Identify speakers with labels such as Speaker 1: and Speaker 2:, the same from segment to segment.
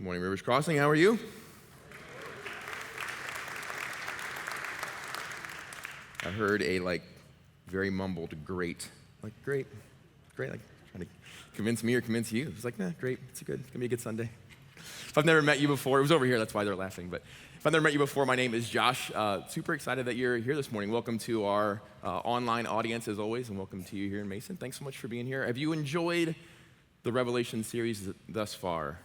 Speaker 1: Good morning, Rivers Crossing. How are you? I heard a very mumbled great. Great, like trying to convince me or convince you. It's great, it's good, it's gonna be a good Sunday. If I've never met you before, it was over here, that's why they're laughing, but if I've never met you before, my name is Josh. Super excited that you're here this morning. Welcome to our online audience as always, and welcome to you here in Mason. Thanks so much for being here. Have you enjoyed the Revelation series thus far?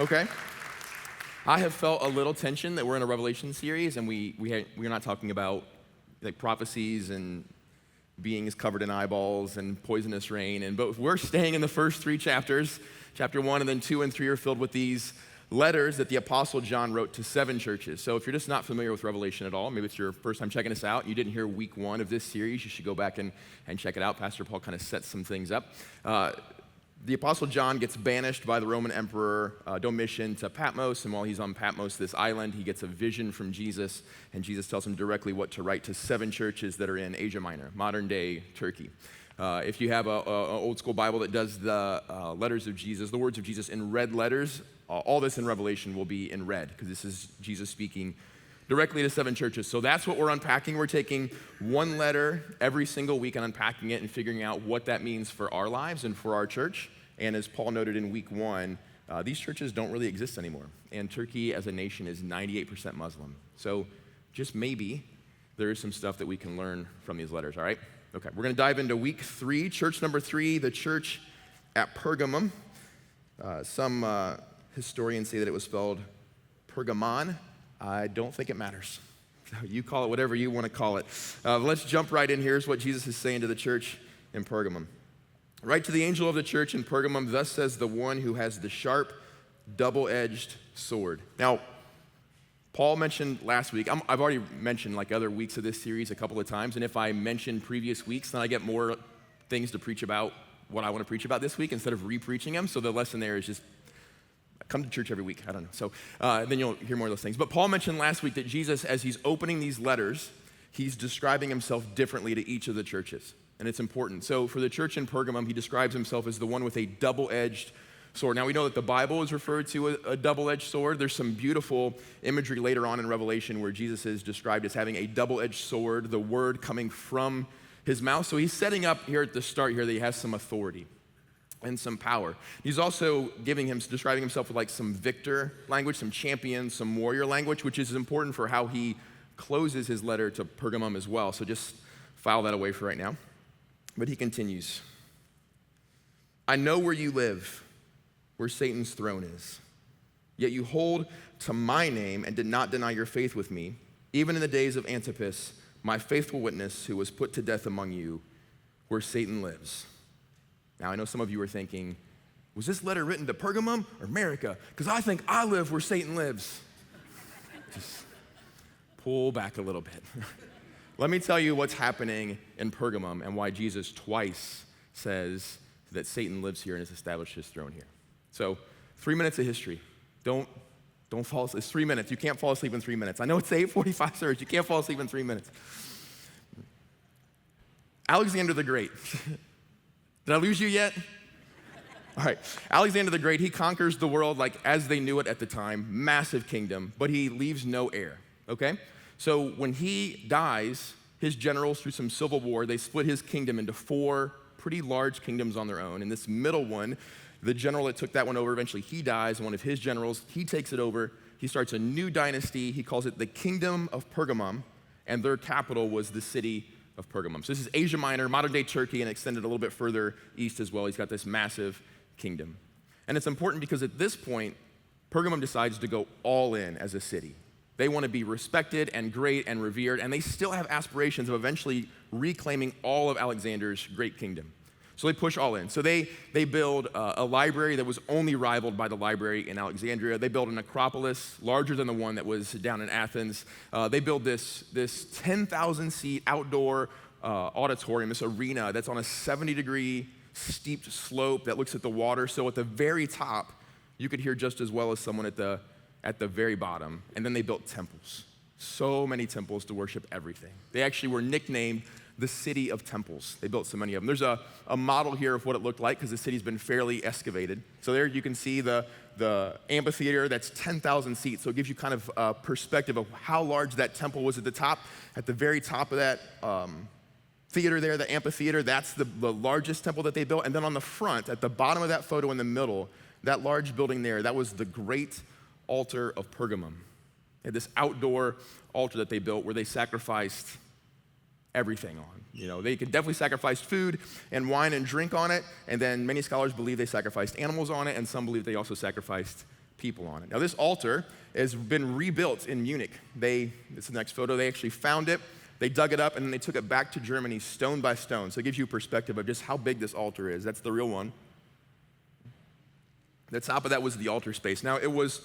Speaker 1: Okay. I have felt a little tension that we're in a Revelation series, and we're not talking about prophecies and beings covered in eyeballs and poisonous rain, but we're staying in the first three chapters. Chapter 1 and then 2 and 3 are filled with these letters that the Apostle John wrote to 7 churches. So if you're just not familiar with Revelation at all, maybe it's your first time checking us out, and you didn't hear week 1 of this series, you should go back and check it out. Pastor Paul kind of sets some things up. The Apostle John gets banished by the Roman Emperor Domitian to Patmos, and while he's on Patmos, this island, he gets a vision from Jesus, and Jesus tells him directly what to write to 7 churches that are in Asia Minor, modern-day Turkey. If you have an old-school Bible that does the letters of Jesus, the words of Jesus in red letters, all this in Revelation will be in red, because this is Jesus speaking directly to 7 churches. So that's what we're unpacking. We're taking one letter every single week and unpacking it and figuring out what that means for our lives and for our church. And as Paul noted in week 1, these churches don't really exist anymore. And Turkey as a nation is 98% Muslim. So just maybe there is some stuff that we can learn from these letters, all right? Okay, we're going to dive into week 3, church number 3, the church at Pergamum. Some historians say that it was spelled Pergamon. I don't think it matters. You call it whatever you want to call it. Let's jump right in. Here's what Jesus is saying to the church in Pergamum. Write to the angel of the church in Pergamum, thus says the one who has the sharp, double-edged sword. Now, Paul mentioned last week, I've already mentioned other weeks of this series a couple of times, and if I mention previous weeks, then I get more things to preach about what I want to preach about this week instead of re-preaching them. So the lesson there is just come to church every week. I don't know. So then you'll hear more of those things. But Paul mentioned last week that Jesus, as he's opening these letters, he's describing himself differently to each of the churches. And it's important. So for the church in Pergamum, he describes himself as the one with a double-edged sword. Now we know that the Bible is referred to a double-edged sword. There's some beautiful imagery later on in Revelation where Jesus is described as having a double-edged sword, the word coming from his mouth. So he's setting up here at the start here that he has some authority and some power. He's also describing himself with some victor language, some champion, some warrior language, which is important for how he closes his letter to Pergamum as well. So just file that away for right now. But he continues, I know where you live, where Satan's throne is. Yet you hold to my name and did not deny your faith with me, even in the days of Antipas, my faithful witness who was put to death among you, where Satan lives. Now, I know some of you are thinking, was this letter written to Pergamum or America? Because I think I live where Satan lives. Just pull back a little bit. Let me tell you what's happening in Pergamum and why Jesus twice says that Satan lives here and has established his throne here. So, 3 minutes of history. Don't fall asleep. It's 3 minutes. You can't fall asleep in 3 minutes. I know it's 8:45 service. You can't fall asleep in 3 minutes. Alexander the Great. Did I lose you yet? All right. Alexander the Great, he conquers the world as they knew it at the time, massive kingdom, but he leaves no heir, okay? So when he dies, his generals, through some civil war, they split his kingdom into 4 pretty large kingdoms on their own. And this middle one, the general that took that one over, eventually he dies. One of his generals, he takes it over. He starts a new dynasty. He calls it the Kingdom of Pergamum, and their capital was the city of Pergamum. So this is Asia Minor, modern-day Turkey, and extended a little bit further east as well. He's got this massive kingdom. And it's important because at this point, Pergamum decides to go all in as a city. They want to be respected and great and revered, and they still have aspirations of eventually reclaiming all of Alexander's great kingdom. So they push all in. So they build a library that was only rivaled by the library in Alexandria. They build an Acropolis larger than the one that was down in Athens. They build this 10,000-seat outdoor auditorium, this arena that's on a 70-degree steeped slope that looks at the water. So at the very top, you could hear just as well as someone at the very bottom. And then they built temples. So many temples to worship everything. They actually were nicknamed the city of temples. They built so many of them. There's a model here of what it looked like because the city's been fairly excavated. So there you can see the amphitheater that's 10,000 seats. So it gives you kind of a perspective of how large that temple was at the top. At the very top of that theater there, the amphitheater, that's the largest temple that they built. And then on the front, at the bottom of that photo in the middle, that large building there, that was the great altar of Pergamum. They had this outdoor altar that they built where they sacrificed everything on. You know, they could definitely sacrifice food and wine and drink on it, and then many scholars believe they sacrificed animals on it, and some believe they also sacrificed people on it. Now, this altar has been rebuilt in Munich. This is the next photo. They actually found it, they dug it up, and then they took it back to Germany stone by stone. So it gives you a perspective of just how big this altar is. That's the real one. The top of that was the altar space. Now, it was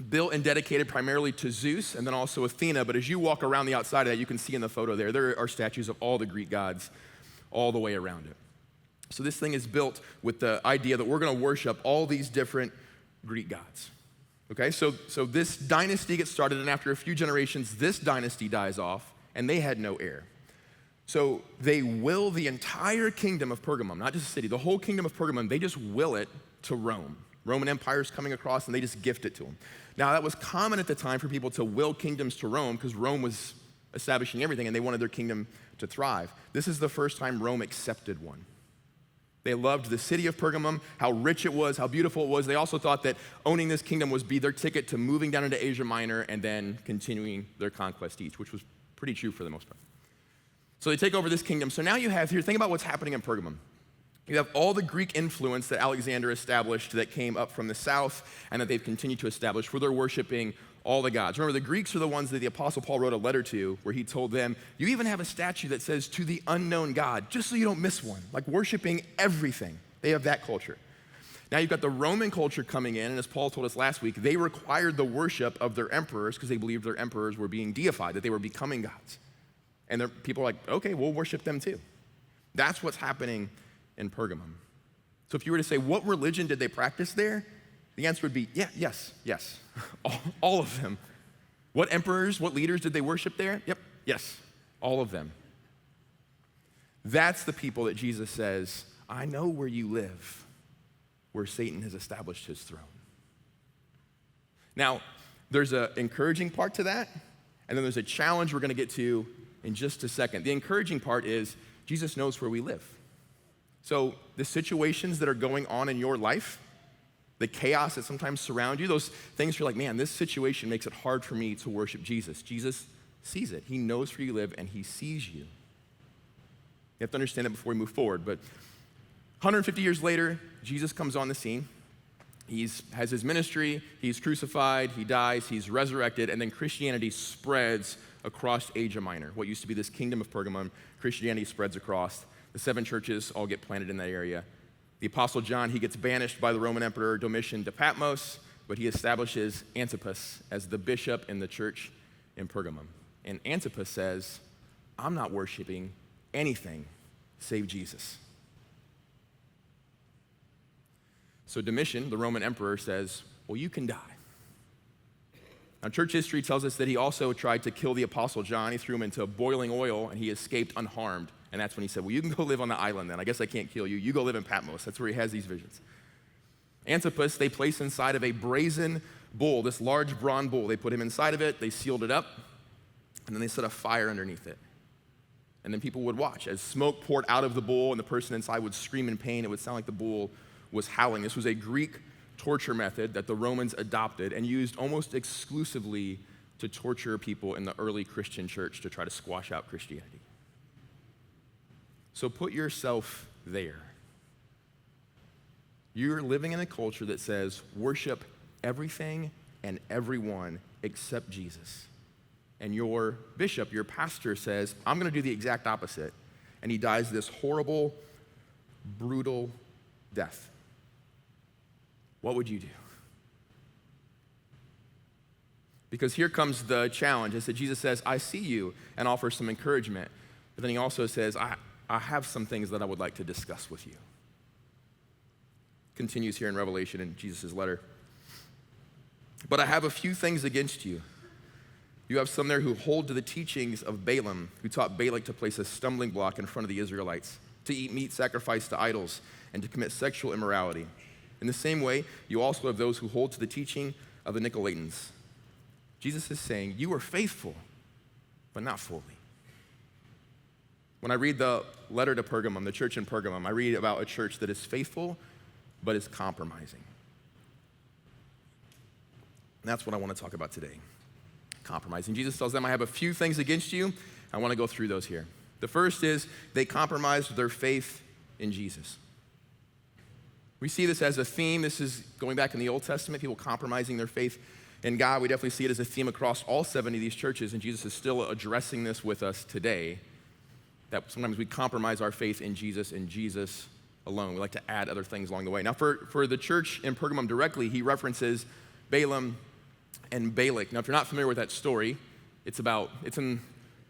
Speaker 1: built and dedicated primarily to Zeus and then also Athena, but as you walk around the outside of that, you can see in the photo there are statues of all the Greek gods all the way around it. So this thing is built with the idea that we're going to worship all these different Greek gods. Okay, so this dynasty gets started, and after a few generations, this dynasty dies off, and they had no heir. So they will the entire kingdom of Pergamum, not just the city, the whole kingdom of Pergamum, they just will it to Rome. Roman Empire's coming across, and they just gift it to them. Now, that was common at the time for people to will kingdoms to Rome because Rome was establishing everything, and they wanted their kingdom to thrive. This is the first time Rome accepted one. They loved the city of Pergamum, how rich it was, how beautiful it was. They also thought that owning this kingdom was be their ticket to moving down into Asia Minor and then continuing their conquest east, which was pretty true for the most part. So they take over this kingdom. So now you have here, think about what's happening in Pergamum. You have all the Greek influence that Alexander established that came up from the south and that they've continued to establish where they're worshiping all the gods. Remember, the Greeks are the ones that the Apostle Paul wrote a letter to where he told them, you even have a statue that says, to the unknown God, just so you don't miss one, like worshiping everything. They have that culture. Now you've got the Roman culture coming in, and as Paul told us last week, they required the worship of their emperors because they believed their emperors were being deified, that they were becoming gods. And people are like, okay, we'll worship them too. That's what's happening in Pergamum. So if you were to say, what religion did they practice there? The answer would be, yes. all of them. What emperors, what leaders did they worship there? Yep, yes, all of them. That's the people that Jesus says, I know where you live, where Satan has established his throne. Now, there's an encouraging part to that, and then there's a challenge we're going to get to in just a second. The encouraging part is Jesus knows where we live. So the situations that are going on in your life, the chaos that sometimes surround you, those things you're like, man, this situation makes it hard for me to worship Jesus. Jesus sees it. He knows where you live, and he sees you. You have to understand it before we move forward. But 150 years later, Jesus comes on the scene. He has his ministry. He's crucified. He dies. He's resurrected. And then Christianity spreads across Asia Minor. What used to be this kingdom of Pergamum, Christianity spreads across. The 7 churches all get planted in that area. The Apostle John, he gets banished by the Roman Emperor Domitian to Patmos, but he establishes Antipas as the bishop in the church in Pergamum. And Antipas says, I'm not worshiping anything save Jesus. So Domitian, the Roman emperor, says, well, you can die. Now, church history tells us that he also tried to kill the Apostle John. He threw him into boiling oil, and he escaped unharmed. And that's when he said, well, you can go live on the island then. I guess I can't kill you. You go live in Patmos. That's where he has these visions. Antipas, they place inside of a brazen bull, this large bronze bull. They put him inside of it. They sealed it up, and then they set a fire underneath it. And then people would watch. As smoke poured out of the bull and the person inside would scream in pain, it would sound like the bull was howling. This was a Greek torture method that the Romans adopted and used almost exclusively to torture people in the early Christian church to try to squash out Christianity. So put yourself there. You're living in a culture that says worship everything and everyone except Jesus. And your bishop, your pastor says, I'm going to do the exact opposite. And he dies this horrible, brutal death. What would you do? Because here comes the challenge. It said Jesus says, I see you, and offers some encouragement. But then he also says, I have some things that I would like to discuss with you. Continues here in Revelation in Jesus' letter. But I have a few things against you. You have some there who hold to the teachings of Balaam, who taught Balak to place a stumbling block in front of the Israelites, to eat meat sacrificed to idols, and to commit sexual immorality. In the same way, you also have those who hold to the teaching of the Nicolaitans. Jesus is saying, you are faithful, but not fully. When I read the letter to Pergamum, the church in Pergamum, I read about a church that is faithful, but is compromising. And that's what I want to talk about today, compromising. Jesus tells them, I have a few things against you. I want to go through those here. The first is they compromised their faith in Jesus. We see this as a theme. This is going back in the Old Testament, people compromising their faith in God. We definitely see it as a theme across all 70 of these churches, and Jesus is still addressing this with us today, that sometimes we compromise our faith in Jesus and Jesus alone. We like to add other things along the way. Now, for the church in Pergamum directly, he references Balaam and Balak. Now, if you're not familiar with that story, it's in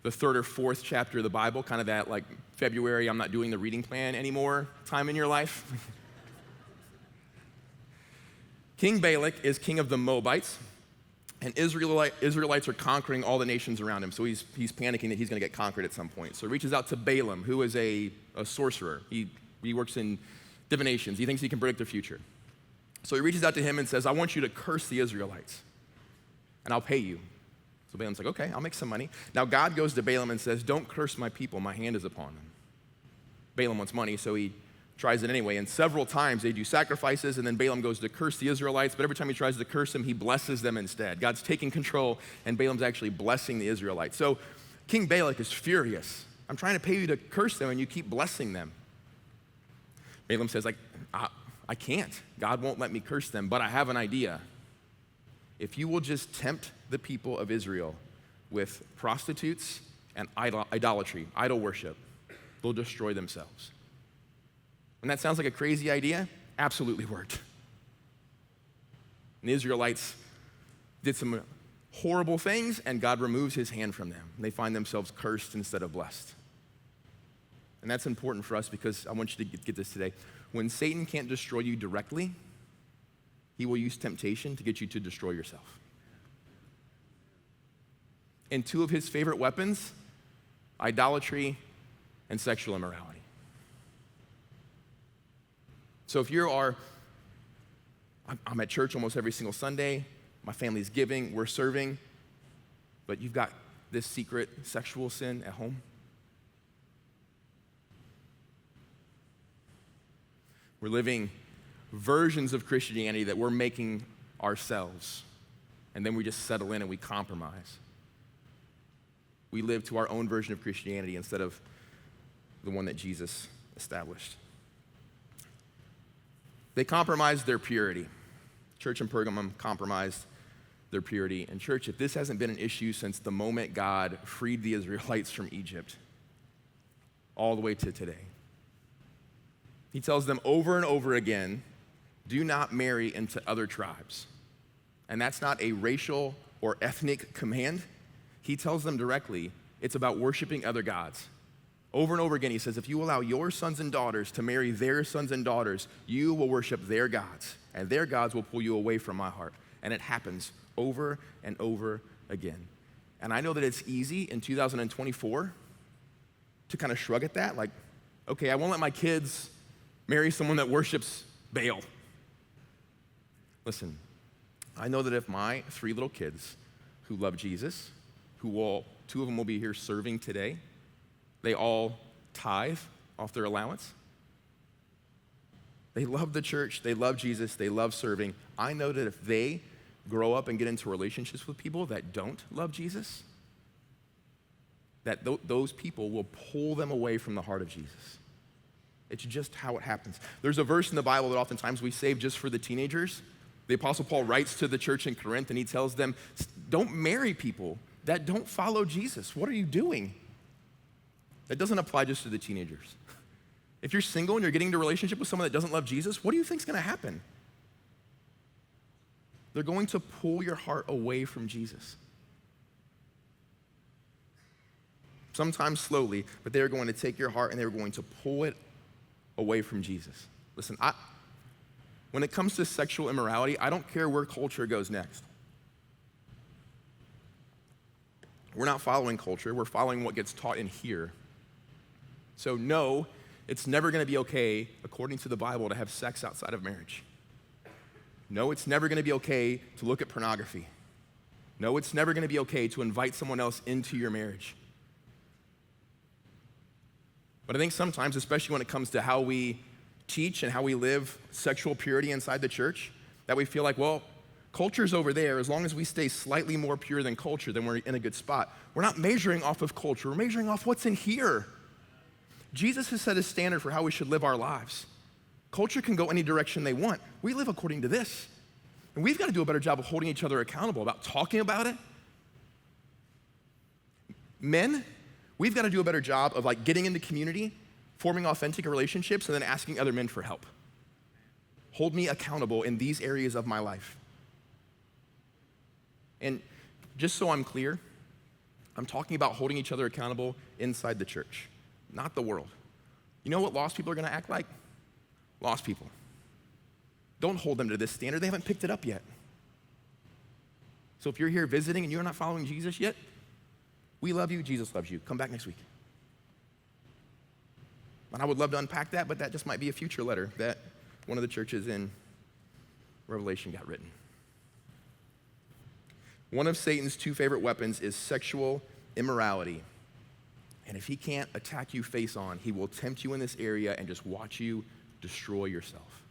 Speaker 1: the 3rd or 4th chapter of the Bible, kind of that like February, I'm not doing the reading plan anymore time in your life. King Balak is king of the Moabites, and Israelites are conquering all the nations around him, so he's panicking that he's going to get conquered at some point. So he reaches out to Balaam, who is a sorcerer. He works in divinations. He thinks he can predict the future. So he reaches out to him and says, I want you to curse the Israelites, and I'll pay you. So Balaam's like, okay, I'll make some money. Now God goes to Balaam and says, don't curse my people, my hand is upon them. Balaam wants money, so he tries it anyway, and several times they do sacrifices, and then Balaam goes to curse the Israelites, but every time he tries to curse them, he blesses them instead. God's taking control, and Balaam's actually blessing the Israelites. So King Balak is furious. I'm trying to pay you to curse them, and you keep blessing them. Balaam says, I can't. God won't let me curse them, but I have an idea. If you will just tempt the people of Israel with prostitutes and idolatry, idol worship, they'll destroy themselves. And that sounds like a crazy idea? Absolutely worked. And the Israelites did some horrible things, and God removes his hand from them. And they find themselves cursed instead of blessed. And that's important for us because I want you to get this today. When Satan can't destroy you directly, he will use temptation to get you to destroy yourself. And 2 of his favorite weapons, idolatry and sexual immorality. So if I'm at church almost every single Sunday, my family's giving, we're serving, but you've got this secret sexual sin at home. We're living versions of Christianity that we're making ourselves, and then we just settle in and we compromise. We live to our own version of Christianity instead of the one that Jesus established. They compromised their purity. Church in Pergamum compromised their purity. And church, if this hasn't been an issue since the moment God freed the Israelites from Egypt, all the way to today, he tells them over and over again, do not marry into other tribes. And that's not a racial or ethnic command. He tells them directly, it's about worshiping other gods. Over and over again, he says, if you allow your sons and daughters to marry their sons and daughters, you will worship their gods, and their gods will pull you away from my heart. And it happens over and over again. And I know that it's easy in 2024 to kind of shrug at that, like, okay, I won't let my kids marry someone that worships Baal. Listen, I know that if my 3 little kids who love Jesus, 2 of them will be here serving today, they all tithe off their allowance. They love the church, they love Jesus, they love serving. I know that if they grow up and get into relationships with people that don't love Jesus, that those people will pull them away from the heart of Jesus. It's just how it happens. There's a verse in the Bible that oftentimes we save just for the teenagers. The Apostle Paul writes to the church in Corinth and he tells them, don't marry people that don't follow Jesus. What are you doing? That doesn't apply just to the teenagers. If you're single and you're getting into a relationship with someone that doesn't love Jesus, what do you think is going to happen? They're going to pull your heart away from Jesus. Sometimes slowly, but they're going to take your heart and they're going to pull it away from Jesus. Listen, when it comes to sexual immorality, I don't care where culture goes next. We're not following culture. We're following what gets taught in here. So no, it's never going to be okay, according to the Bible, to have sex outside of marriage. No, it's never going to be okay to look at pornography. No, it's never going to be okay to invite someone else into your marriage. But I think sometimes, especially when it comes to how we teach and how we live sexual purity inside the church, that we feel like, well, culture's over there. As long as we stay slightly more pure than culture, then we're in a good spot. We're not measuring off of culture. We're measuring off what's in here. Jesus has set a standard for how we should live our lives. Culture can go any direction they want. We live according to this. And we've got to do a better job of holding each other accountable, about talking about it. Men, we've got to do a better job of getting into community, forming authentic relationships, and then asking other men for help. Hold me accountable in these areas of my life. And just so I'm clear, I'm talking about holding each other accountable inside the church, not the world. You know what lost people are going to act like? Lost people. Don't hold them to this standard. They haven't picked it up yet. So if you're here visiting and you're not following Jesus yet, we love you, Jesus loves you. Come back next week. And I would love to unpack that, but that just might be a future letter that one of the churches in Revelation got written. One of Satan's two favorite weapons is sexual immorality. And if he can't attack you face on, he will tempt you in this area and just watch you destroy yourself.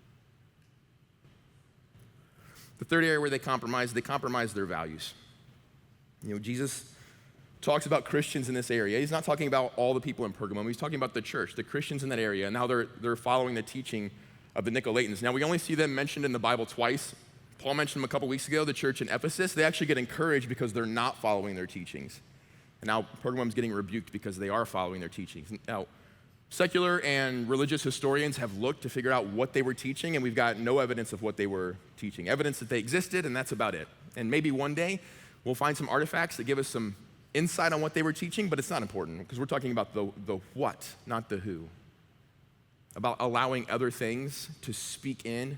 Speaker 1: The third area where they compromise their values. Jesus talks about Christians in this area. He's not talking about all the people in Pergamum. He's talking about the church, the Christians in that area, and how they're following the teaching of the Nicolaitans. Now, we only see them mentioned in the Bible twice. Paul mentioned them a couple weeks ago, the church in Ephesus. They actually get encouraged because they're not following their teachings. And now Pergamum's getting rebuked because they are following their teachings. Now, secular and religious historians have looked to figure out what they were teaching, and we've got no evidence of what they were teaching. Evidence that they existed, and that's about it. And maybe one day we'll find some artifacts that give us some insight on what they were teaching, but it's not important because we're talking about the what, not the who. About allowing other things to speak in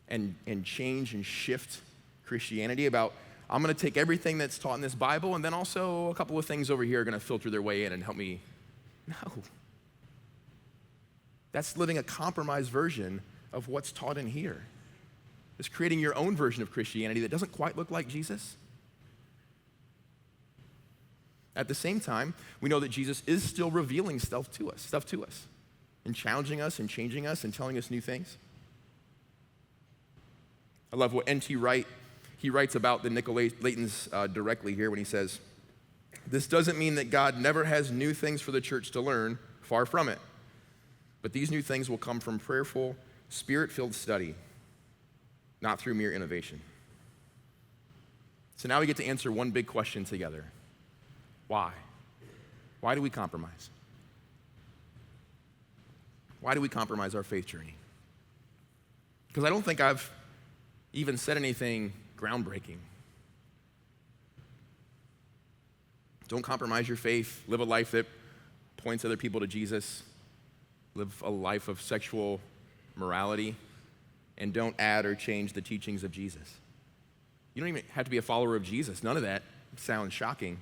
Speaker 1: and change and shift Christianity. About, I'm going to take everything that's taught in this Bible, and then also a couple of things over here are going to filter their way in and help me. No. That's living a compromised version of what's taught in here. It's creating your own version of Christianity that doesn't quite look like Jesus. At the same time, we know that Jesus is still revealing stuff to us, and challenging us and changing us and telling us new things. I love what N.T. Wright, he writes about the Nicolaitans directly here when he says, "This doesn't mean that God never has new things for the church to learn, far from it. But these new things will come from prayerful, spirit-filled study, not through mere innovation." So now we get to answer one big question together. Why? Why do we compromise? Why do we compromise our faith journey? Because I don't think I've even said anything groundbreaking. Don't compromise your faith. Live a life that points other people to Jesus. Live a life of sexual morality. And don't add or change the teachings of Jesus. You don't even have to be a follower of Jesus. None of that sounds shocking.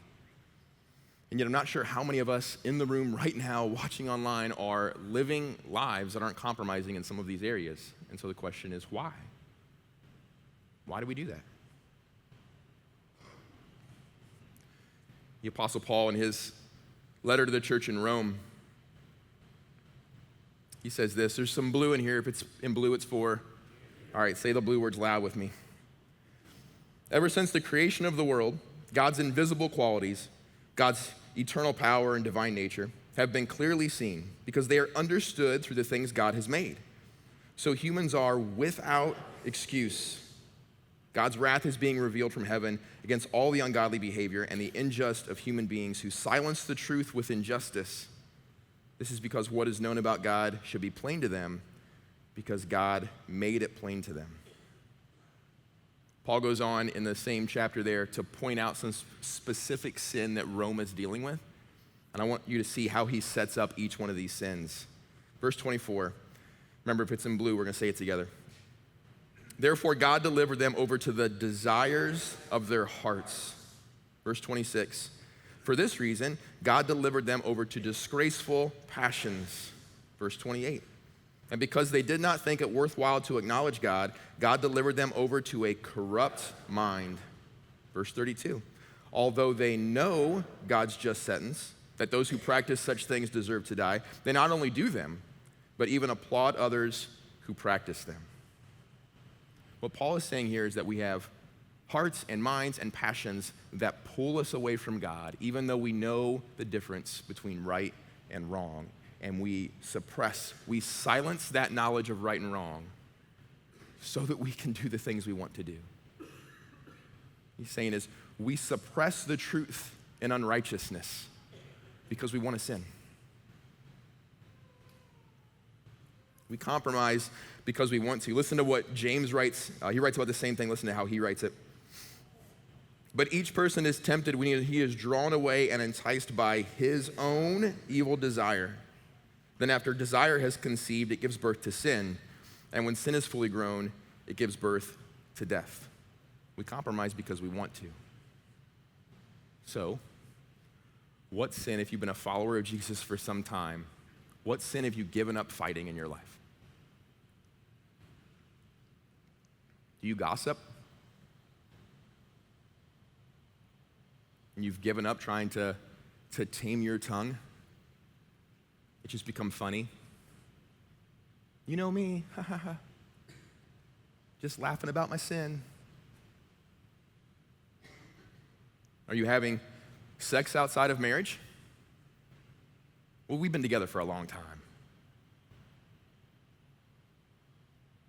Speaker 1: And yet I'm not sure how many of us in the room right now watching online are living lives that aren't compromising in some of these areas. And so the question is, why? Why do we do that? The Apostle Paul, in his letter to the church in Rome, he says this, there's some blue in here. If it's in blue, it's for, all right, say the blue words loud with me. Ever since the creation of the world, God's invisible qualities, God's eternal power and divine nature have been clearly seen because they are understood through the things God has made. So humans are without excuse. God's wrath is being revealed from heaven against all the ungodly behavior and the unjust of human beings who silence the truth with injustice. This is because what is known about God should be plain to them because God made it plain to them. Paul goes on in the same chapter there to point out some specific sin that Rome is dealing with. And I want you to see how he sets up each one of these sins. Verse 24, remember if it's in blue, we're going to say it together. Therefore God delivered them over to the desires of their hearts. Verse 26, For this reason, God delivered them over to disgraceful passions. Verse 28. And because they did not think it worthwhile to acknowledge God, God delivered them over to a corrupt mind. Verse 32. Although they know God's just sentence, that those who practice such things deserve to die, they not only do them, but even applaud others who practice them. What Paul is saying here is that we have hearts and minds and passions that pull us away from God, even though we know the difference between right and wrong. And we silence that knowledge of right and wrong so that we can do the things we want to do. He's saying is we suppress the truth in unrighteousness because we want to sin. We compromise because we want to. Listen to what James writes. He writes about the same thing. Listen to how he writes it. But each person is tempted when he is drawn away and enticed by his own evil desire. Then after desire has conceived, it gives birth to sin. And when sin is fully grown, it gives birth to death. We compromise because we want to. So, what sin, if you've been a follower of Jesus for some time, what sin have you given up fighting in your life? Do you gossip? And you've given up trying to tame your tongue? It's just become funny. You know me, ha ha ha. Just laughing about my sin. Are you having sex outside of marriage? Well, we've been together for a long time.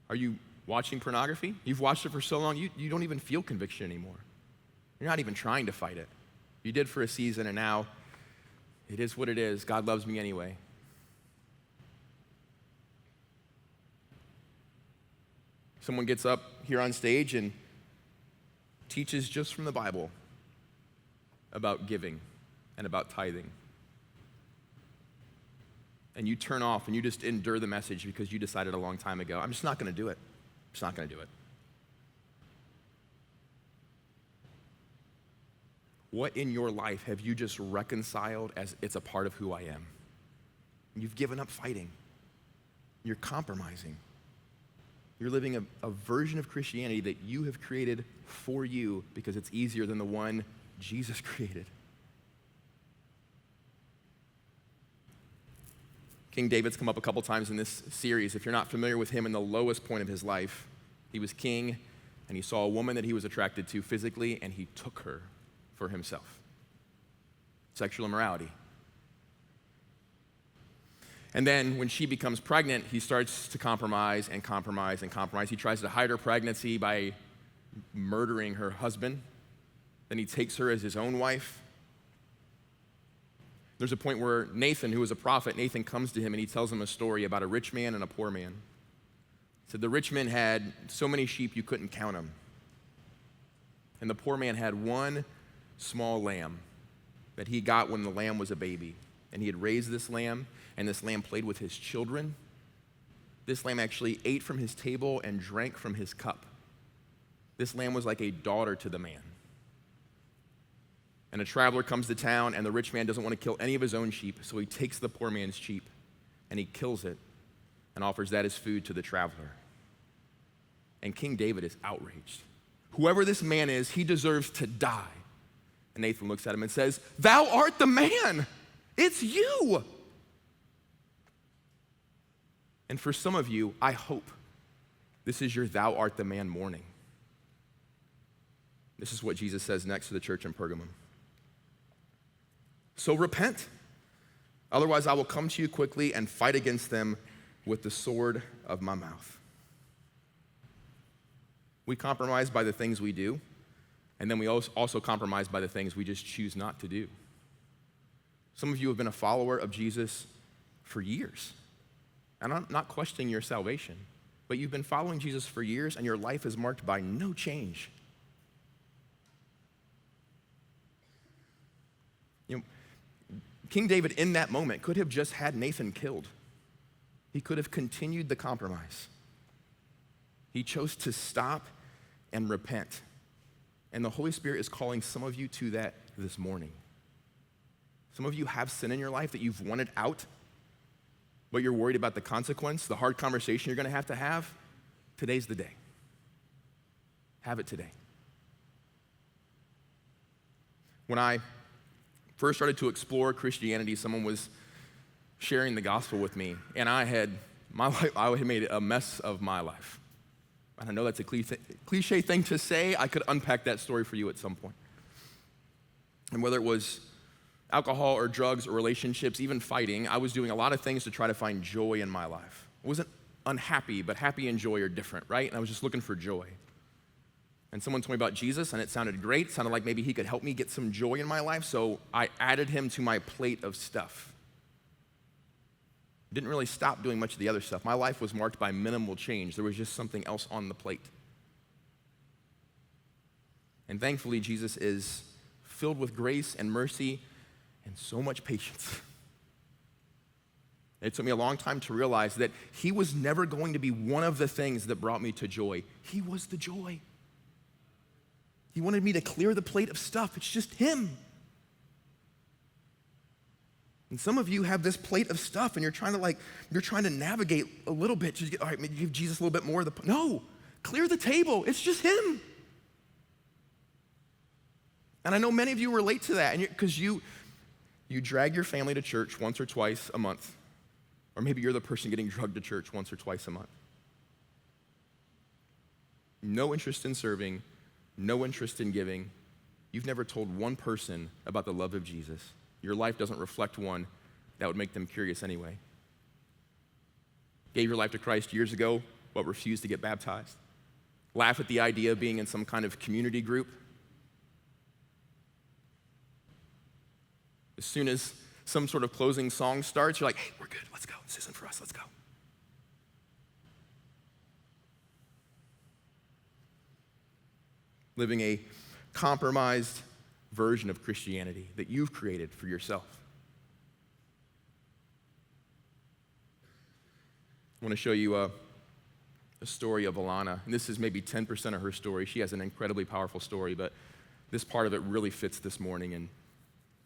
Speaker 1: Are you watching pornography? You've watched it for so long, you don't even feel conviction anymore. You're not even trying to fight it. You did for a season, and now it is what it is. God loves me anyway. Someone gets up here on stage and teaches just from the Bible about giving and about tithing. And you turn off and you just endure the message because you decided a long time ago, I'm just not going to do it. I'm just not going to do it. What in your life have you just reconciled as it's a part of who I am? You've given up fighting. You're compromising. You're living a version of Christianity that you have created for you because it's easier than the one Jesus created. King David's come up a couple times in this series. If you're not familiar with him in the lowest point of his life, he was king and he saw a woman that he was attracted to physically and he took her for himself. Sexual immorality. And then when she becomes pregnant, he starts to compromise and compromise and compromise. He tries to hide her pregnancy by murdering her husband. Then he takes her as his own wife. There's a point where Nathan, who was a prophet, Nathan comes to him and he tells him a story about a rich man and a poor man. He said the rich man had so many sheep you couldn't count them. And the poor man had one small lamb that he got when the lamb was a baby. And he had raised this lamb, and this lamb played with his children. This lamb actually ate from his table and drank from his cup. This lamb was like a daughter to the man. And a traveler comes to town, and the rich man doesn't want to kill any of his own sheep, so he takes the poor man's sheep, and he kills it, and offers that as food to the traveler. And King David is outraged. Whoever this man is, he deserves to die. And Nathan looks at him and says, "Thou art the man. It's you." And for some of you, I hope this is your thou art the man morning. This is what Jesus says next to the church in Pergamum. So repent, otherwise I will come to you quickly and fight against them with the sword of my mouth. We compromise by the things we do, and then we also compromise by the things we just choose not to do. Some of you have been a follower of Jesus for years. And I'm not questioning your salvation, but you've been following Jesus for years and your life is marked by no change. You know, King David in that moment could have just had Nathan killed. He could have continued the compromise. He chose to stop and repent. And the Holy Spirit is calling some of you to that this morning. Some of you have sin in your life that you've wanted out, but you're worried about the consequence, the hard conversation you're going to have. Today's the day. Have it today. When I first started to explore Christianity, someone was sharing the gospel with me, and I had made a mess of my life. And I know that's a cliche thing to say. I could unpack that story for you at some point. And whether it was alcohol or drugs or relationships, even fighting, I was doing a lot of things to try to find joy in my life. I wasn't unhappy, but happy and joy are different, right? And I was just looking for joy. And someone told me about Jesus, and it sounded great. It sounded like maybe he could help me get some joy in my life, so I added him to my plate of stuff. Didn't really stop doing much of the other stuff. My life was marked by minimal change. There was just something else on the plate. And thankfully, Jesus is filled with grace and mercy and so much patience. It took me a long time to realize that he was never going to be one of the things that brought me to joy. He was the joy. He wanted me to clear the plate of stuff. It's just him. And some of you have this plate of stuff, and you're trying to navigate a little bit. Just all right, maybe give Jesus a little bit more of the. No, clear the table. It's just him. And I know many of you relate to that, because you drag your family to church once or twice a month, or maybe you're the person getting drugged to church once or twice a month. No interest in serving. No interest in giving. You've never told one person about the love of Jesus. Your life doesn't reflect one that would make them curious anyway. Gave your life to Christ years ago, but refused to get baptized. Laugh at the idea of being in some kind of community group. As soon as some sort of closing song starts, you're like, hey, we're good, let's go. This isn't for us, let's go. Living a compromised version of Christianity that you've created for yourself. I want to show you a story of Alana. And this is maybe 10% of her story. She has an incredibly powerful story, but this part of it really fits this morning, and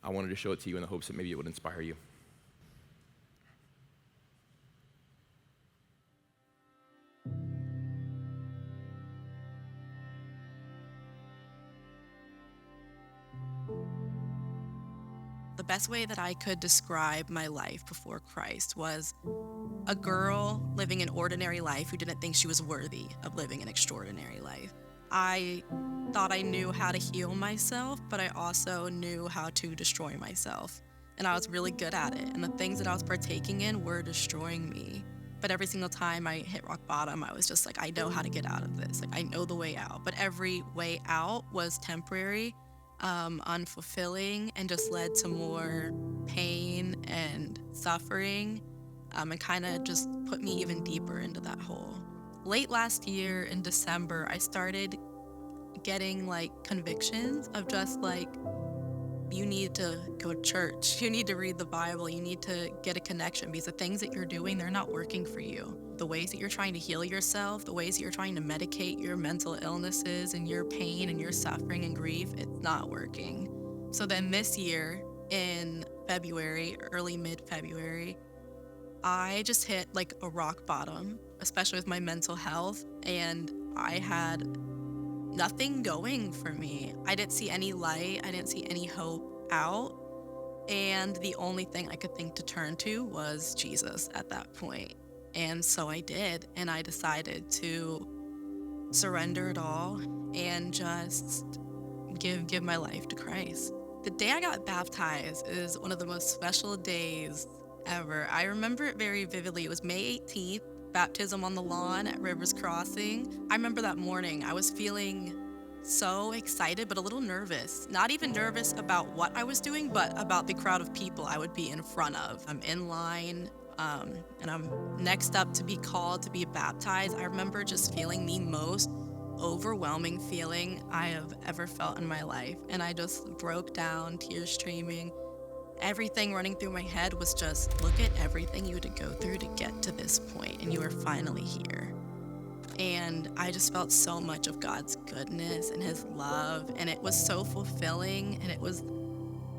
Speaker 1: I wanted to show it to you in the hopes that maybe it would inspire you.
Speaker 2: The best way that I could describe my life before Christ was a girl living an ordinary life who didn't think she was worthy of living an extraordinary life. I thought I knew how to heal myself, but I also knew how to destroy myself. And I was really good at it. And the things that I was partaking in were destroying me. But every single time I hit rock bottom, I was just like, I know how to get out of this. Like, I know the way out. But every way out was temporary, unfulfilling, and just led to more pain and suffering, and kind of just put me even deeper into that hole. Late last year in December, I started getting convictions of just you need to go to church, you need to read the Bible, you need to get a connection, because the things that you're doing, they're not working for you. The ways that you're trying to heal yourself, the ways that you're trying to medicate your mental illnesses and your pain and your suffering and grief, it's not working. So then this year in February, early mid-February, I just hit a rock bottom, especially with my mental health, and I had nothing going for me. I didn't see any light. I didn't see any hope out. And the only thing I could think to turn to was Jesus at that point. And so I did. And I decided to surrender it all and just give my life to Christ. The day I got baptized is one of the most special days ever. I remember it very vividly. It was May 18th. Baptism on the lawn at Rivers Crossing. I remember that morning I was feeling so excited but a little nervous. Not even nervous about what I was doing, but about the crowd of people I would be in front of. I'm in line, and I'm next up to be called to be baptized. I remember just feeling the most overwhelming feeling I have ever felt in my life. And I just broke down, tears streaming. Everything running through my head was just, look at everything you had to go through to get to this point, and you are finally here. And I just felt so much of God's goodness and his love, and it was so fulfilling, and it was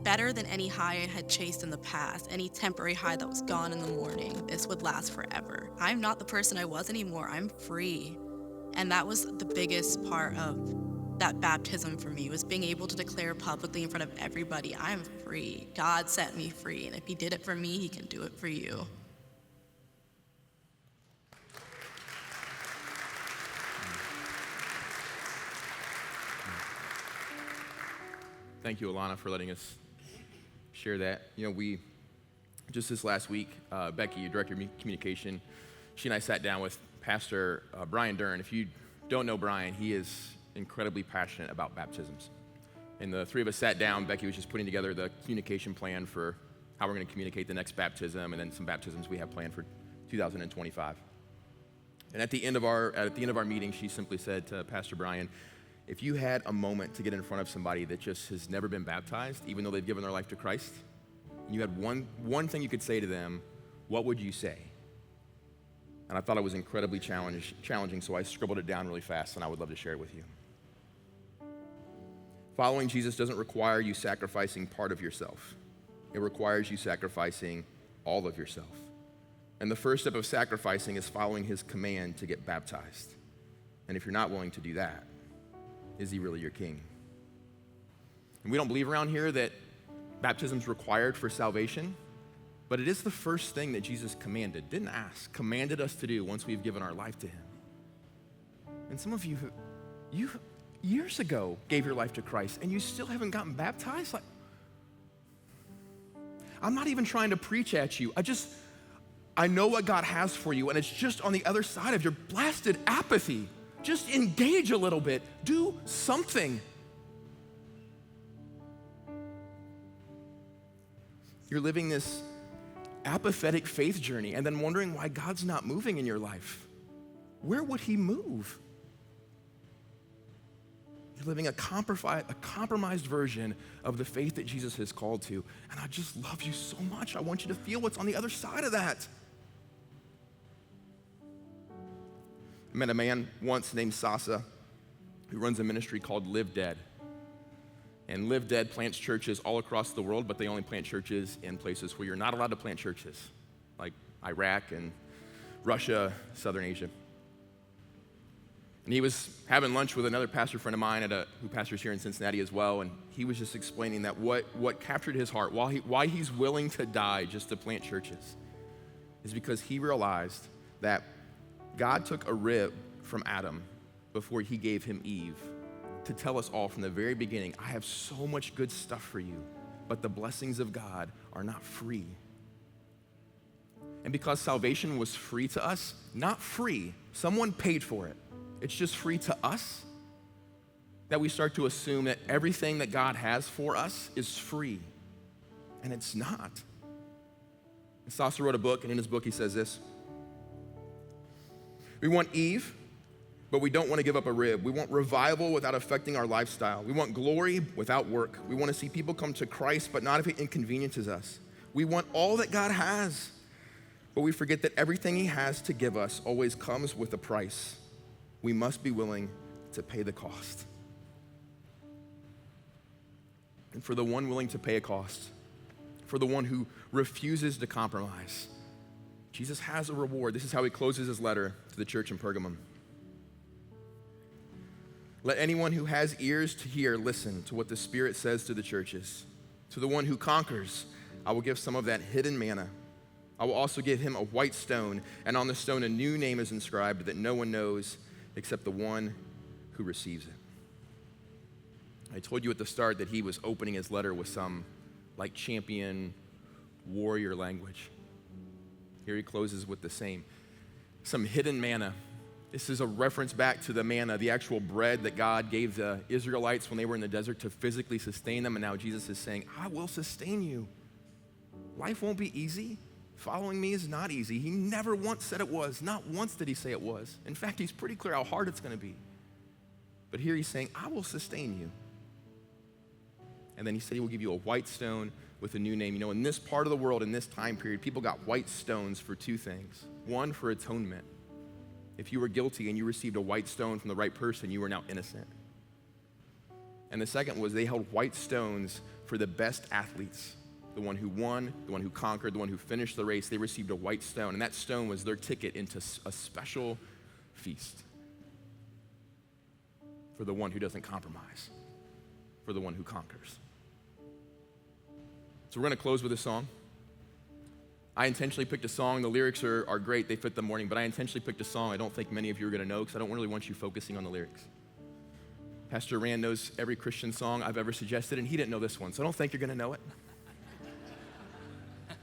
Speaker 2: better than any high I had chased in the past, any temporary high that was gone in the morning. This would last forever. I'm not the person I was anymore. I'm free. And that was the biggest part of that baptism for me, was being able to declare publicly in front of everybody, I am free. God set me free. And if he did it for me, he can do it for you.
Speaker 1: Thank you, Alana, for letting us share that. We just this last week, Becky, your director of communication, she and I sat down with Pastor Brian Dern. If you don't know Brian, he is incredibly passionate about baptisms. And the three of us sat down. Becky was just putting together the communication plan for how we're going to communicate the next baptism, and then some baptisms we have planned for 2025. And at the end of our meeting, she simply said to Pastor Brian, if you had a moment to get in front of somebody that just has never been baptized, even though they've given their life to Christ, and you had one thing you could say to them, what would you say? And I thought it was incredibly challenging, so I scribbled it down really fast, and I would love to share it with you. Following Jesus doesn't require you sacrificing part of yourself. It requires you sacrificing all of yourself. And the first step of sacrificing is following his command to get baptized. And if you're not willing to do that, is he really your king? And we don't believe around here that baptism is required for salvation, but it is the first thing that Jesus commanded, didn't ask, commanded us to do once we've given our life to him. And some of you years ago gave your life to Christ and you still haven't gotten baptized? I'm not even trying to preach at you. I know what God has for you, and it's just on the other side of your blasted apathy. Just engage a little bit. Do something. You're living this apathetic faith journey and then wondering why God's not moving in your life. Where would he move? You're living a compromised version of the faith that Jesus has called to. And I just love you so much. I want you to feel what's on the other side of that. I met a man once named Sasa who runs a ministry called Live Dead. And Live Dead plants churches all across the world, but they only plant churches in places where you're not allowed to plant churches, like Iraq and Russia, Southern Asia. And he was having lunch with another pastor friend of mine who pastors here in Cincinnati as well, and he was just explaining that what captured his heart, why he's willing to die just to plant churches, is because he realized that God took a rib from Adam before he gave him Eve to tell us all from the very beginning, I have so much good stuff for you, but the blessings of God are not free. And because salvation was free to us, not free, someone paid for it, it's just free to us, that we start to assume that everything that God has for us is free. And it's not. And Sasa wrote a book, and in his book he says this: we want Eve, but we don't want to give up a rib. We want revival without affecting our lifestyle. We want glory without work. We want to see people come to Christ, but not if it inconveniences us. We want all that God has, but we forget that everything he has to give us always comes with a price. We must be willing to pay the cost. And for the one willing to pay a cost, for the one who refuses to compromise, Jesus has a reward. This is how he closes his letter to the church in Pergamum. Let anyone who has ears to hear listen to what the Spirit says to the churches. To the one who conquers, I will give some of that hidden manna. I will also give him a white stone, and on the stone a new name is inscribed that no one knows except the one who receives it. I told you at the start that he was opening his letter with some champion warrior language. Here he closes with the same. Some hidden manna. This is a reference back to the manna, the actual bread that God gave the Israelites when they were in the desert to physically sustain them. And now Jesus is saying, I will sustain you. Life won't be easy. Following me is not easy. He never once said it was. Not once did he say it was. In fact, he's pretty clear how hard it's going to be. But here he's saying, I will sustain you. And then he said he will give you a white stone with a new name. In this part of the world, in this time period, people got white stones for two things. One, for atonement. If you were guilty and you received a white stone from the right person, you were now innocent. And the second was they held white stones for the best athletes. The one who won, the one who conquered, the one who finished the race, they received a white stone. And that stone was their ticket into a special feast for the one who doesn't compromise, for the one who conquers. So we're going to close with a song. I intentionally picked a song. The lyrics are great. They fit the morning. But I intentionally picked a song I don't think many of you are going to know because I don't really want you focusing on the lyrics. Pastor Rand knows every Christian song I've ever suggested, and he didn't know this one, so I don't think you're going to know it. I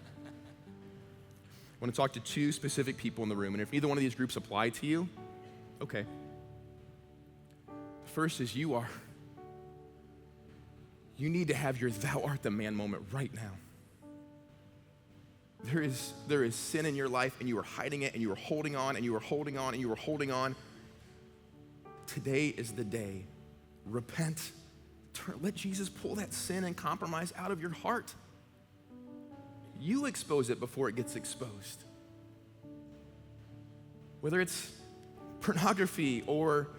Speaker 1: want to talk to two specific people in the room, and if either one of these groups apply to you, okay. The first is you need to have your thou art the man moment right now. There is sin in your life, and you are hiding it, and you are holding on, and you are holding on, and you are holding on. Today is the day. Repent. Let Jesus pull that sin and compromise out of your heart. You expose it before it gets exposed. Whether it's pornography or,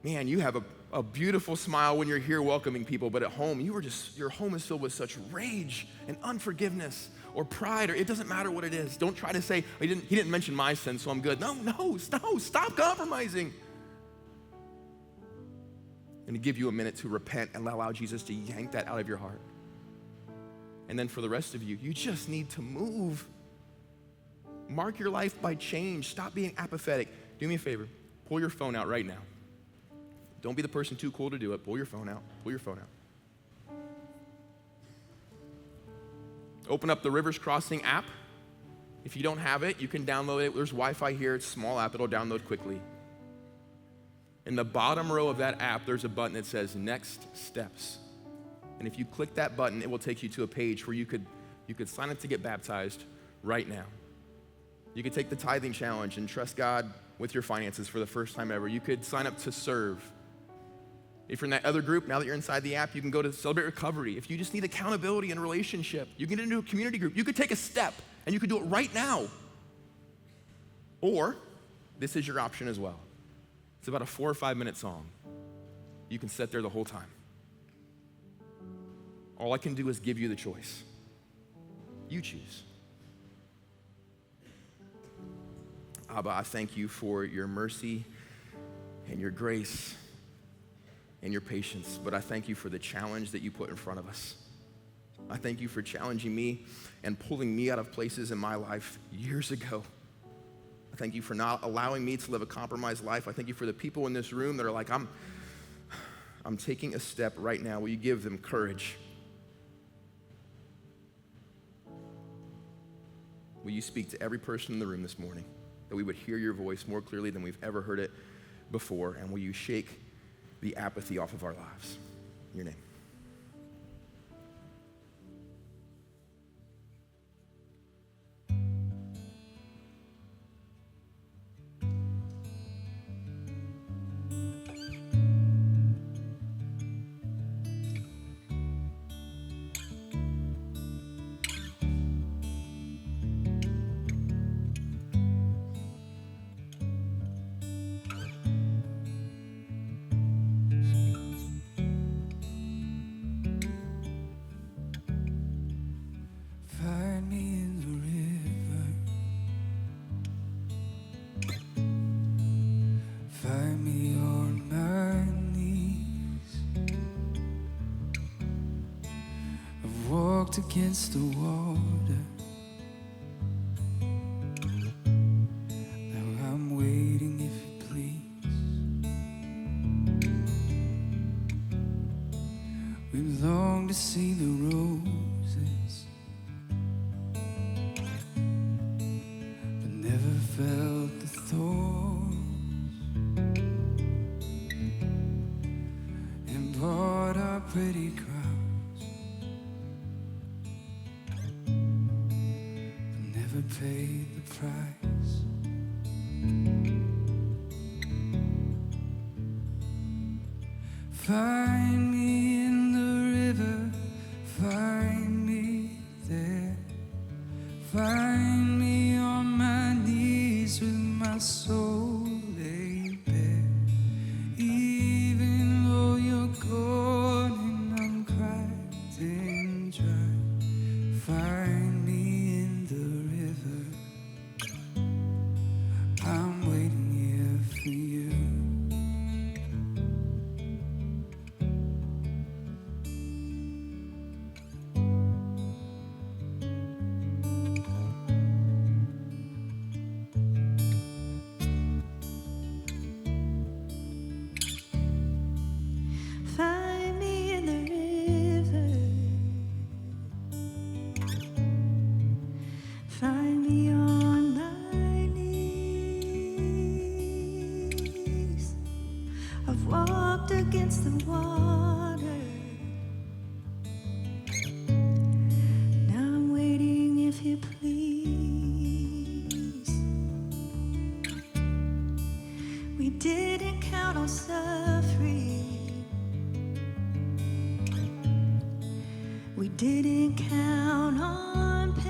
Speaker 1: man, you have a beautiful smile when you're here welcoming people, but at home, your home is filled with such rage and unforgiveness or pride, or it doesn't matter what it is. Don't try to say, he didn't mention my sin, so I'm good. No, stop compromising. And to give you a minute to repent and allow Jesus to yank that out of your heart. And then for the rest of you, you just need to move. Mark your life by change. Stop being apathetic. Do me a favor. Pull your phone out right now. Don't be the person too cool to do it. Pull your phone out. Pull your phone out. Open up the Rivers Crossing app. If you don't have it, you can download it. There's Wi-Fi here. It's a small app. It'll download quickly. In the bottom row of that app, there's a button that says Next Steps. And if you click that button, it will take you to a page where you could sign up to get baptized right now. You could take the tithing challenge and trust God with your finances for the first time ever. You could sign up to serve. If you're in that other group, now that you're inside the app, you can go to Celebrate Recovery. If you just need accountability and relationship, you can get into a community group. You could take a step, and you could do it right now. Or, this is your option as well. It's about a 4 or 5 minute song. You can sit there the whole time. All I can do is give you the choice. You choose. Abba, I thank you for your mercy and your grace and your patience, but I thank you for the challenge that you put in front of us. I thank you for challenging me and pulling me out of places in my life years ago. I thank you for not allowing me to live a compromised life. I thank you for the people in this room that are like, I'm taking a step right now. Will you give them courage? Will you speak to every person in the room this morning, that we would hear your voice more clearly than we've ever heard it before, and will you shake the apathy off of our lives? In your name.
Speaker 3: Find me in the river. Find me on my knees. I've walked against the water. Now I'm waiting if you please. We long to see the roses, but never felt the thorns, and bought our pretty crowns, but never paid the price. Find me in the river, find me there. Find me on my knees with my soul laid bare. Even though you're gone walked against the water. Now I'm waiting if you please. We didn't count on suffering. We didn't count on pain.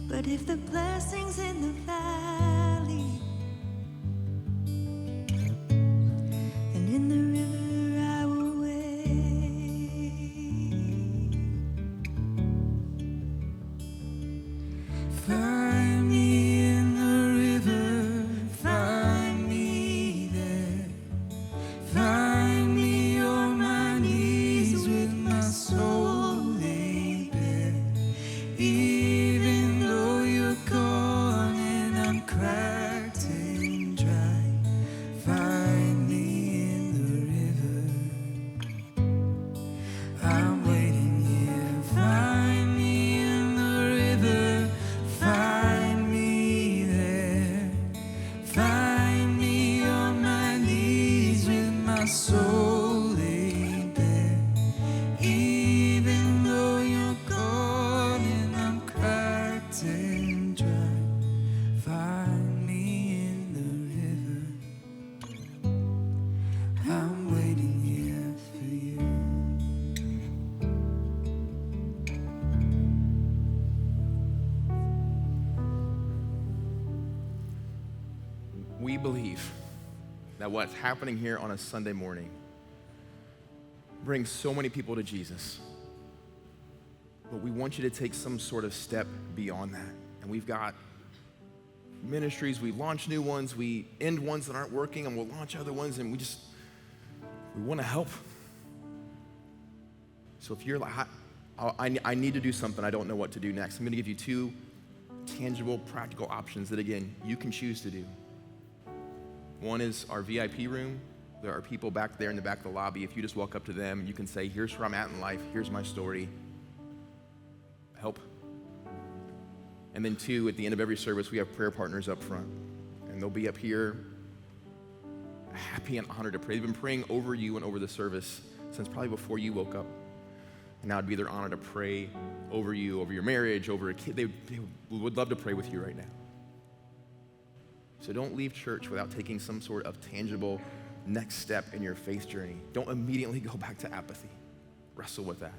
Speaker 3: But if the blessings in the valley, then in the river I will wait. Find me in the river, find me there. Find me on my knees with my soul laid bare. Even though you're gone and I'm cracked and dry, find me in the river. I'm waiting here. Find me in the river, find me there. Find me on my knees with my soul laid bare. Even though you're gone and I'm cracked and dry, find me in the river. I'm waiting here for you.
Speaker 1: We believe that what's happening here on a Sunday morning brings so many people to Jesus. But we want you to take some sort of step beyond that. And we've got ministries, we launch new ones, we end ones that aren't working, and we'll launch other ones, and we want to help. So if you're like, I need to do something, I don't know what to do next, I'm going to give you two tangible, practical options that, again, you can choose to do. One is our VIP room. There are people back there in the back of the lobby. If you just walk up to them, you can say, here's where I'm at in life, here's my story. Help. And then two, at the end of every service, we have prayer partners up front. And they'll be up here, happy and honored to pray. They've been praying over you and over the service since probably before you woke up. And now it'd be their honor to pray over you, over your marriage, over a kid. They would love to pray with you right now. So don't leave church without taking some sort of tangible next step in your faith journey. Don't immediately go back to apathy. Wrestle with that.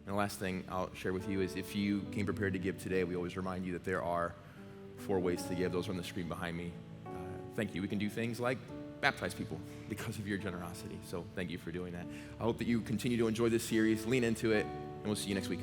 Speaker 1: And the last thing I'll share with you is if you came prepared to give today, we always remind you that there are 4 ways to give. Those are on the screen behind me. Thank you. We can do things like baptize people because of your generosity. So thank you for doing that. I hope that you continue to enjoy this series, lean into it, and we'll see you next week.